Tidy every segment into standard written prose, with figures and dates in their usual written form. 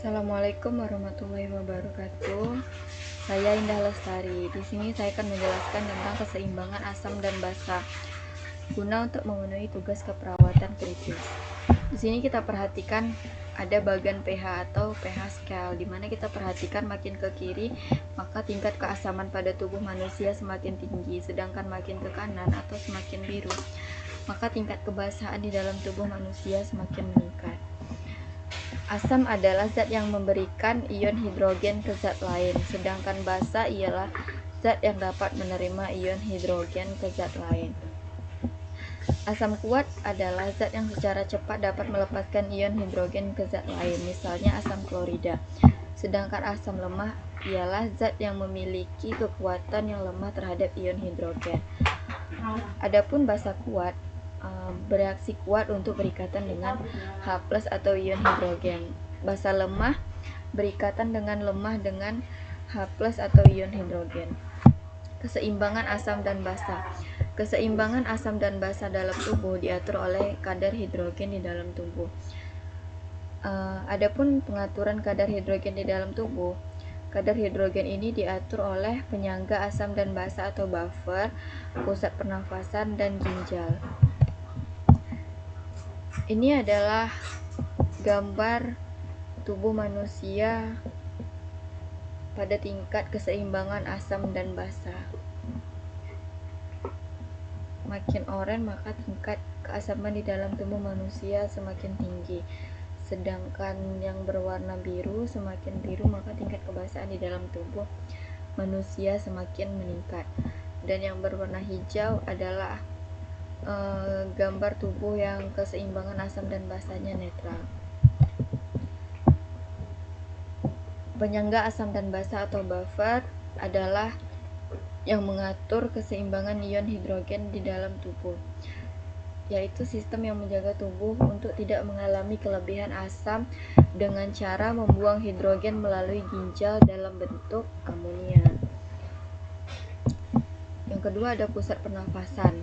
Assalamualaikum warahmatullahi wabarakatuh. Saya Indah Lestari. Di sini saya akan menjelaskan tentang keseimbangan asam dan basa guna untuk memenuhi tugas keperawatan kritis. Di sini kita perhatikan ada bagian pH atau pH scale, di mana kita perhatikan makin ke kiri maka tingkat keasaman pada tubuh manusia semakin tinggi, sedangkan makin ke kanan atau semakin biru maka tingkat kebasaan di dalam tubuh manusia semakin meningkat. Asam adalah zat yang memberikan ion hidrogen ke zat lain, sedangkan basa ialah zat yang dapat menerima ion hidrogen ke zat lain. Asam kuat adalah zat yang secara cepat dapat melepaskan ion hidrogen ke zat lain, misalnya asam klorida. Sedangkan asam lemah ialah zat yang memiliki kekuatan yang lemah terhadap ion hidrogen. Adapun basa kuat bereaksi kuat untuk berikatan dengan H+ atau ion hidrogen. Basa lemah berikatan dengan lemah dengan H+ atau ion hidrogen. Keseimbangan asam dan basa. Keseimbangan asam dan basa dalam tubuh diatur oleh kadar hidrogen di dalam tubuh. Adapun pengaturan kadar hidrogen di dalam tubuh, kadar hidrogen ini diatur oleh penyangga asam dan basa atau buffer, pusat pernafasan, dan ginjal. Ini adalah gambar tubuh manusia pada tingkat keseimbangan asam dan basa. Makin oranye maka tingkat keasaman di dalam tubuh manusia semakin tinggi. Sedangkan yang berwarna biru, semakin biru maka tingkat kebasaan di dalam tubuh manusia semakin meningkat. Dan yang berwarna hijau adalah gambar tubuh yang keseimbangan asam dan basanya netral. Penyangga asam dan basa atau buffer adalah yang mengatur keseimbangan ion hidrogen di dalam tubuh, yaitu sistem yang menjaga tubuh untuk tidak mengalami kelebihan asam dengan cara membuang hidrogen melalui ginjal dalam bentuk amonia. Yang kedua ada pusat pernafasan.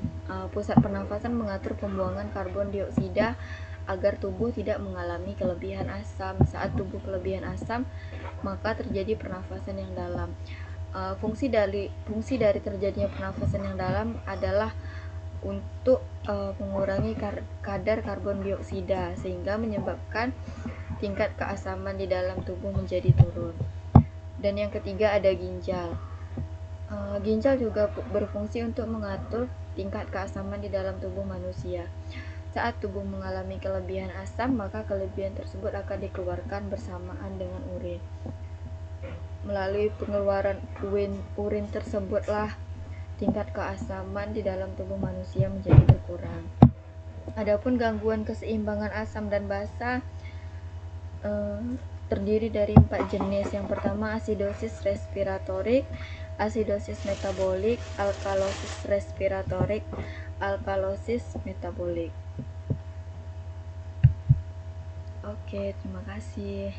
Pusat pernafasan mengatur pembuangan karbon dioksida agar tubuh tidak mengalami kelebihan asam. Saat tubuh kelebihan asam, maka terjadi pernafasan yang dalam. Fungsi dari terjadinya pernafasan yang dalam adalah untuk mengurangi kadar karbon dioksida sehingga menyebabkan tingkat keasaman di dalam tubuh menjadi turun. Dan yang ketiga ada ginjal. Ginjal juga berfungsi untuk mengatur tingkat keasaman di dalam tubuh manusia. Saat tubuh mengalami kelebihan asam, maka kelebihan tersebut akan dikeluarkan bersamaan dengan urin. Melalui pengeluaran urin tersebutlah tingkat keasaman di dalam tubuh manusia menjadi berkurang. Adapun gangguan keseimbangan asam dan basa terdiri dari 4 jenis. Yang pertama asidosis respiratorik, asidosis metabolik, alkalosis respiratorik, alkalosis metabolik. Oke, terima kasih.